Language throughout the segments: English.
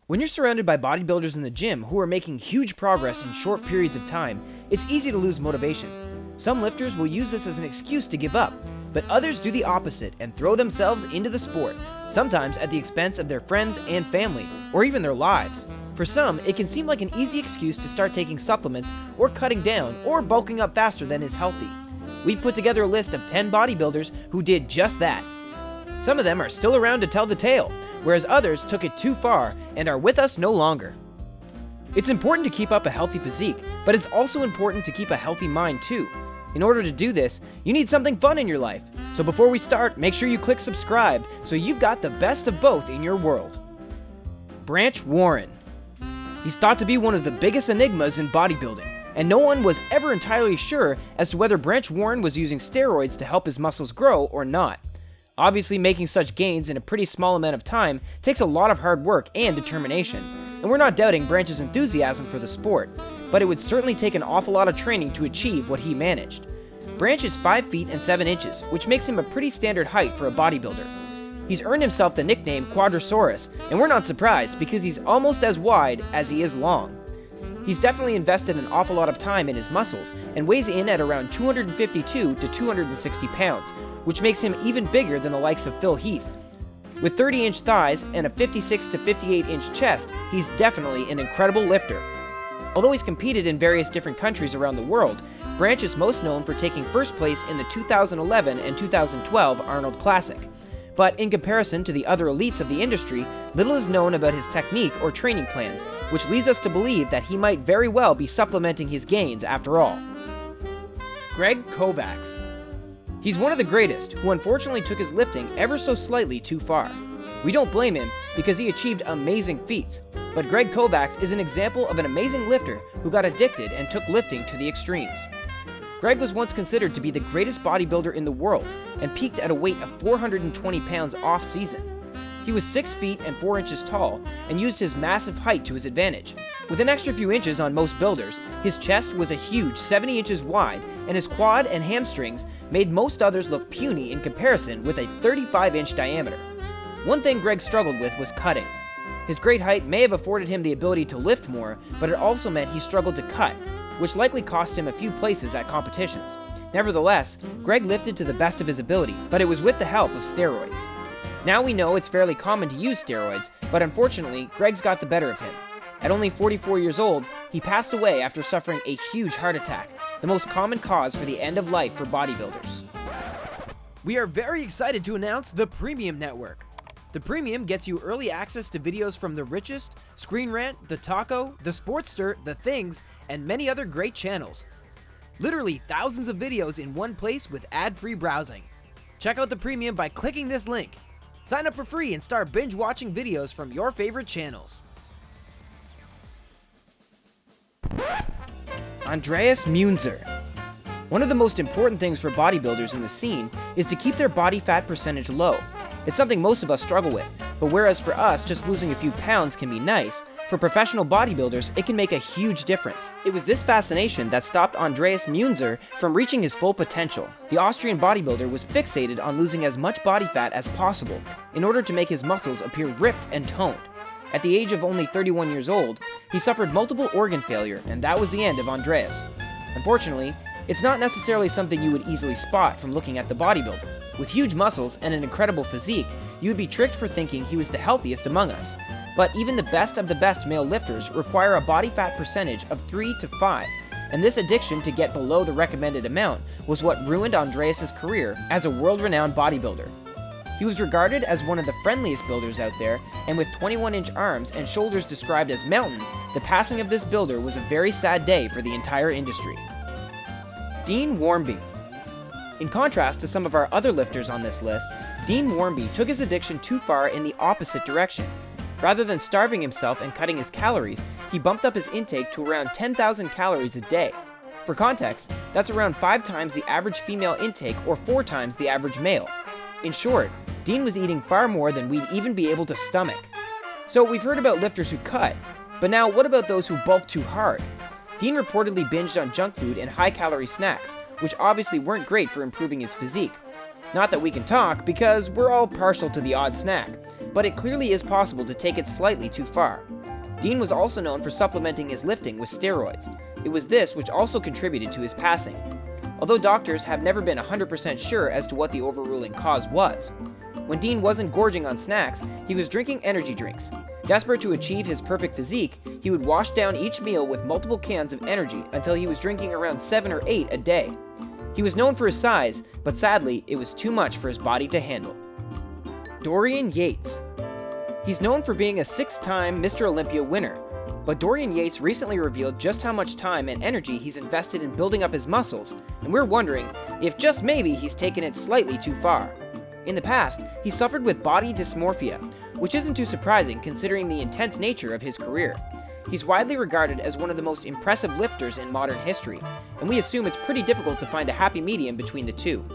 When you're surrounded by bodybuilders in the gym who are making huge progress in short periods of time, it's easy to lose motivation. Some lifters will use this as an excuse to give up, but others do the opposite and throw themselves into the sport, sometimes at the expense of their friends and family, or even their lives. For some, it can seem like an easy excuse to start taking supplements or cutting down or bulking up faster than is healthy. We've put together a list of 10 bodybuilders who did just that. Some of them are still around to tell the tale, whereas others took it too far and are with us no longer. It's important to keep up a healthy physique, but it's also important to keep a healthy mind too. In order to do this, you need something fun in your life. So before we start, make sure you click subscribe so you've got the best of both in your world. Branch Warren. He's thought to be one of the biggest enigmas in bodybuilding, and no one was ever entirely sure as to whether Branch Warren was using steroids to help his muscles grow or not. Obviously, making such gains in a pretty small amount of time takes a lot of hard work and determination, and we're not doubting Branch's enthusiasm for the sport, but it would certainly take an awful lot of training to achieve what he managed. Branch is 5 feet and 7 inches, which makes him a pretty standard height for a bodybuilder. He's earned himself the nickname Quadrosaurus, and we're not surprised because he's almost as wide as he is long. He's definitely invested an awful lot of time in his muscles and weighs in at around 252 to 260 pounds, which makes him even bigger than the likes of Phil Heath. With 30-inch thighs and a 56 to 58-inch chest, he's definitely an incredible lifter. Although he's competed in various different countries around the world, Branch is most known for taking first place in the 2011 and 2012 Arnold Classic. But in comparison to the other elites of the industry, little is known about his technique or training plans, which leads us to believe that he might very well be supplementing his gains after all. Gregg Kovacs. He's one of the greatest, who unfortunately took his lifting ever so slightly too far. We don't blame him because he achieved amazing feats, but Gregg Kovacs is an example of an amazing lifter who got addicted and took lifting to the extremes. Gregg was once considered to be the greatest bodybuilder in the world and peaked at a weight of 420 pounds off-season. He was 6 feet and 4 inches tall and used his massive height to his advantage. With an extra few inches on most builders, his chest was a huge 70 inches wide and his quad and hamstrings made most others look puny in comparison with a 35-inch diameter. One thing Gregg struggled with was cutting. His great height may have afforded him the ability to lift more, but it also meant he struggled to cut, which likely cost him a few places at competitions. Nevertheless, Gregg lifted to the best of his ability, but it was with the help of steroids. Now we know it's fairly common to use steroids, but unfortunately, Gregg's got the better of him. At only 44 years old, he passed away after suffering a huge heart attack, the most common cause for the end of life for bodybuilders. We are very excited to announce the Premium Network. The Premium gets you early access to videos from The Richest, Screen Rant, The Taco, The Sportster, The Things, and many other great channels. Literally thousands of videos in one place with ad-free browsing. Check out the Premium by clicking this link. Sign up for free and start binge watching videos from your favorite channels. Andreas Münzer. One of the most important things for bodybuilders in the scene is to keep their body fat percentage low. It's something most of us struggle with, but whereas for us just losing a few pounds can be nice, for professional bodybuilders it can make a huge difference. It was this fascination that stopped Andreas Münzer from reaching his full potential. The Austrian bodybuilder was fixated on losing as much body fat as possible in order to make his muscles appear ripped and toned. At the age of only 31 years old, he suffered multiple organ failure, and that was the end of Andreas. Unfortunately, it's not necessarily something you would easily spot from looking at the bodybuilder. With huge muscles and an incredible physique, you would be tricked for thinking he was the healthiest among us. But even the best male lifters require a body fat percentage of 3 to 5, and this addiction to get below the recommended amount was what ruined Andreas' career as a world-renowned bodybuilder. He was regarded as one of the friendliest builders out there, and with 21-inch arms and shoulders described as mountains, the passing of this builder was a very sad day for the entire industry. Dean Wharmby. In contrast to some of our other lifters on this list, Dean Wharmby took his addiction too far in the opposite direction. Rather than starving himself and cutting his calories, he bumped up his intake to around 10,000 calories a day. For context, that's around 5 times the average female intake or 4 times the average male. In short, Dean was eating far more than we'd even be able to stomach. So we've heard about lifters who cut, but now what about those who bulk too hard? Dean reportedly binged on junk food and high-calorie snacks, which obviously weren't great for improving his physique. Not that we can talk, because we're all partial to the odd snack, but it clearly is possible to take it slightly too far. Dean was also known for supplementing his lifting with steroids. It was this which also contributed to his passing, although doctors have never been 100% sure as to what the overruling cause was. When Dean wasn't gorging on snacks, he was drinking energy drinks. Desperate to achieve his perfect physique, he would wash down each meal with multiple cans of energy until he was drinking around 7 or 8 a day. He was known for his size, but sadly, it was too much for his body to handle. Dorian Yates. He's known for being a 6-time Mr. Olympia winner, but Dorian Yates recently revealed just how much time and energy he's invested in building up his muscles, and we're wondering if just maybe he's taken it slightly too far. In the past, he suffered with body dysmorphia, which isn't too surprising considering the intense nature of his career. He's widely regarded as one of the most impressive lifters in modern history, and we assume it's pretty difficult to find a happy medium between the two.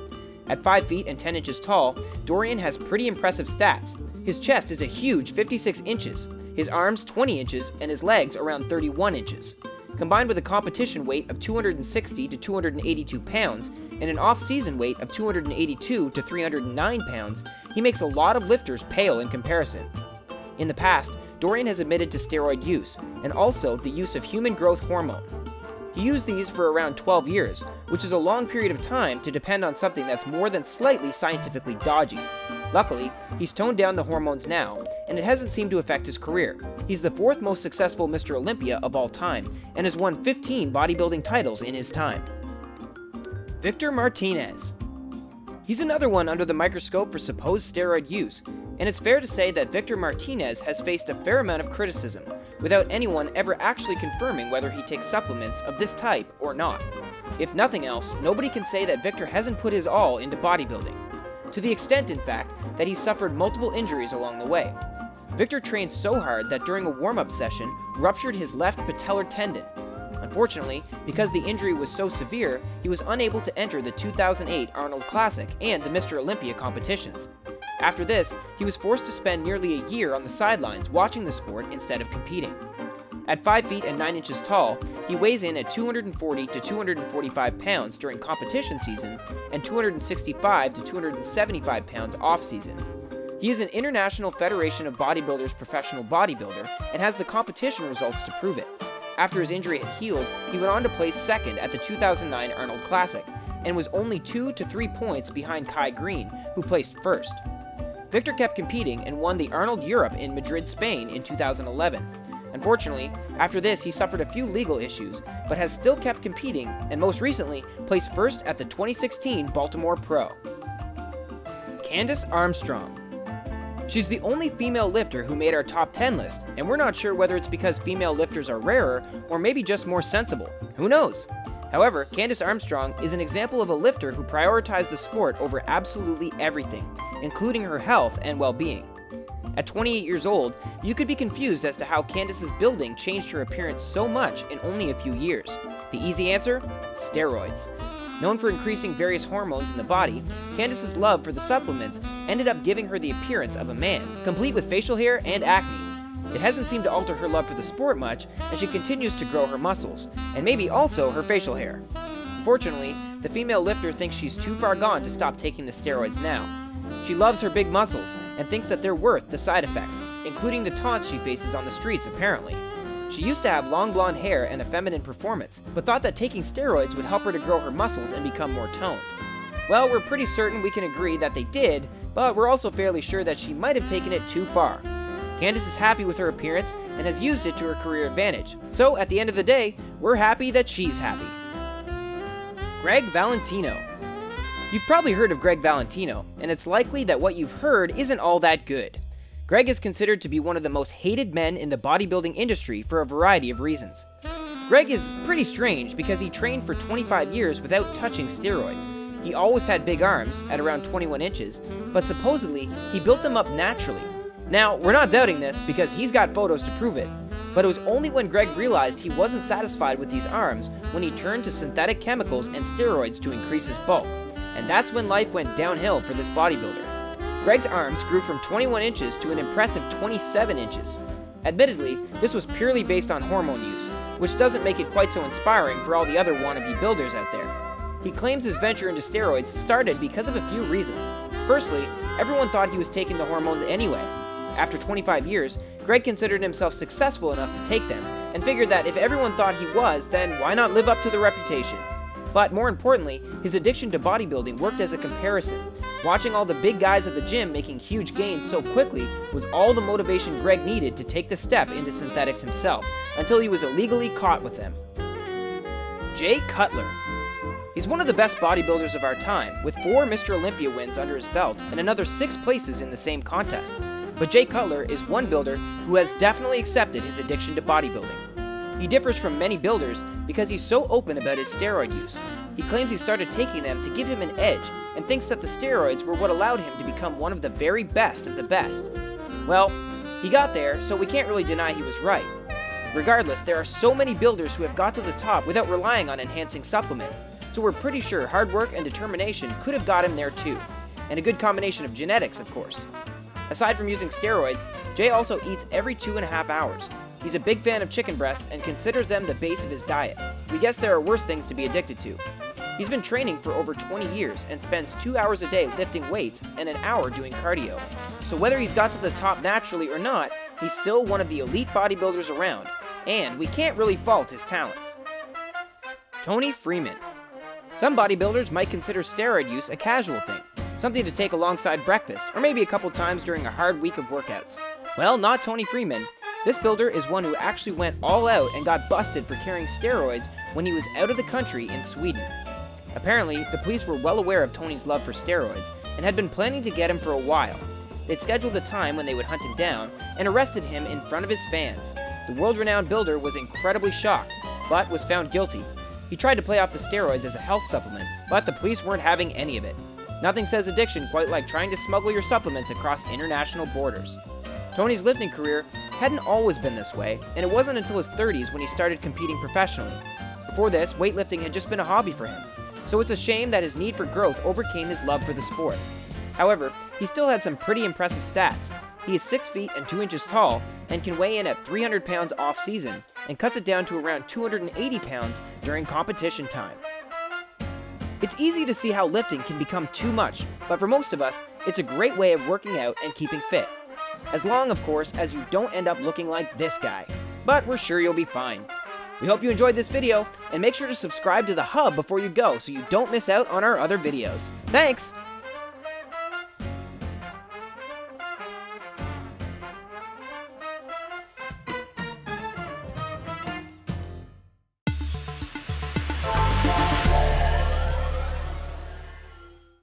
At 5 feet and 10 inches tall, Dorian has pretty impressive stats. His chest is a huge 56 inches, his arms 20 inches, and his legs around 31 inches. Combined with a competition weight of 260 to 282 pounds and an off-season weight of 282 to 309 pounds, he makes a lot of lifters pale in comparison. In the past, Dorian has admitted to steroid use, and also the use of human growth hormone. He used these for around 12 years, which is a long period of time to depend on something that's more than slightly scientifically dodgy. Luckily, he's toned down the hormones now, and it hasn't seemed to affect his career. He's the 4th most successful Mr. Olympia of all time, and has won 15 bodybuilding titles in his time. Victor Martinez. He's another one under the microscope for supposed steroid use, and it's fair to say that Victor Martinez has faced a fair amount of criticism, without anyone ever actually confirming whether he takes supplements of this type or not. If nothing else, nobody can say that Victor hasn't put his all into bodybuilding. To the extent, in fact, that he suffered multiple injuries along the way. Victor trained so hard that during a warm-up session, ruptured his left patellar tendon. Unfortunately, because the injury was so severe, he was unable to enter the 2008 Arnold Classic and the Mr. Olympia competitions. After this, he was forced to spend nearly a year on the sidelines watching the sport instead of competing. At 5 feet and 9 inches tall, he weighs in at 240 to 245 pounds during competition season and 265 to 275 pounds off-season. He is an International Federation of Bodybuilders professional bodybuilder and has the competition results to prove it. After his injury had healed, he went on to place 2nd at the 2009 Arnold Classic and was only 2 to 3 points behind Kai Green, who placed 1st. Victor kept competing and won the Arnold Europe in Madrid, Spain in 2011. Unfortunately, after this he suffered a few legal issues, but has still kept competing and most recently placed 1st at the 2016 Baltimore Pro. Candice Armstrong. She's the only female lifter who made our top 10 list, and we're not sure whether it's because female lifters are rarer or maybe just more sensible. Who knows? However, Candice Armstrong is an example of a lifter who prioritized the sport over absolutely everything, including her health and well-being. At 28 years old, you could be confused as to how Candice's building changed her appearance so much in only a few years. The easy answer? Steroids. Known for increasing various hormones in the body, Candice's love for the supplements ended up giving her the appearance of a man, complete with facial hair and acne. It hasn't seemed to alter her love for the sport much, and she continues to grow her muscles, and maybe also her facial hair. Unfortunately, the female lifter thinks she's too far gone to stop taking the steroids now. She loves her big muscles, and thinks that they're worth the side effects, including the taunts she faces on the streets apparently. She used to have long blonde hair and a feminine performance, but thought that taking steroids would help her to grow her muscles and become more toned. Well, we're pretty certain we can agree that they did, but we're also fairly sure that she might have taken it too far. Candice is happy with her appearance and has used it to her career advantage, so at the end of the day, we're happy that she's happy. Gregg Valentino. You've probably heard of Gregg Valentino, and it's likely that what you've heard isn't all that good. Gregg is considered to be one of the most hated men in the bodybuilding industry for a variety of reasons. Gregg is pretty strange because he trained for 25 years without touching steroids. He always had big arms, at around 21 inches, but supposedly he built them up naturally. Now, we're not doubting this because he's got photos to prove it, but it was only when Gregg realized he wasn't satisfied with these arms when he turned to synthetic chemicals and steroids to increase his bulk, and that's when life went downhill for this bodybuilder. Gregg's arms grew from 21 inches to an impressive 27 inches. Admittedly, this was purely based on hormone use, which doesn't make it quite so inspiring for all the other wannabe builders out there. He claims his venture into steroids started because of a few reasons. Firstly, everyone thought he was taking the hormones anyway. After 25 years, Gregg considered himself successful enough to take them, and figured that if everyone thought he was, then why not live up to the reputation? But more importantly, his addiction to bodybuilding worked as a comparison. Watching all the big guys at the gym making huge gains so quickly was all the motivation Gregg needed to take the step into synthetics himself, until he was illegally caught with them. Cutler. He's one of the best bodybuilders of our time, with 4 Mr. Olympia wins under his belt and another 6 places in the same contest. But Cutler is one builder who has definitely accepted his addiction to bodybuilding. He differs from many builders because he's so open about his steroid use. He claims he started taking them to give him an edge and thinks that the steroids were what allowed him to become one of the very best of the best. Well, he got there, so we can't really deny he was right. Regardless, there are so many builders who have got to the top without relying on enhancing supplements, so we're pretty sure hard work and determination could have got him there too. And a good combination of genetics, of course. Aside from using steroids, Jay also eats every 2.5 hours. He's a big fan of chicken breasts and considers them the base of his diet. We guess there are worse things to be addicted to. He's been training for over 20 years and spends 2 hours a day lifting weights and an hour doing cardio. So whether he's got to the top naturally or not, he's still one of the elite bodybuilders around, and we can't really fault his talents. Freeman. Some bodybuilders might consider steroid use a casual thing, something to take alongside breakfast or maybe a couple times during a hard week of workouts. Well, not Freeman. This builder is one who actually went all out and got busted for carrying steroids when he was out of the country in Sweden. Apparently, the police were well aware of Tony's love for steroids and had been planning to get him for a while. They'd scheduled a time when they would hunt him down and arrested him in front of his fans. The world-renowned builder was incredibly shocked, but was found guilty. He tried to play off the steroids as a health supplement, but the police weren't having any of it. Nothing says addiction quite like trying to smuggle your supplements across international borders. Tony's lifting career hadn't always been this way, and it wasn't until his 30s when he started competing professionally. Before this, weightlifting had just been a hobby for him, so it's a shame that his need for growth overcame his love for the sport. However, he still had some pretty impressive stats. He is 6 feet and 2 inches tall and can weigh in at 300 pounds off-season and cuts it down to around 280 pounds during competition time. It's easy to see how lifting can become too much, but for most of us, it's a great way of working out and keeping fit. As long, of course, as you don't end up looking like this guy. But we're sure you'll be fine. We hope you enjoyed this video, and make sure to subscribe to The Hub before you go so you don't miss out on our other videos. Thanks!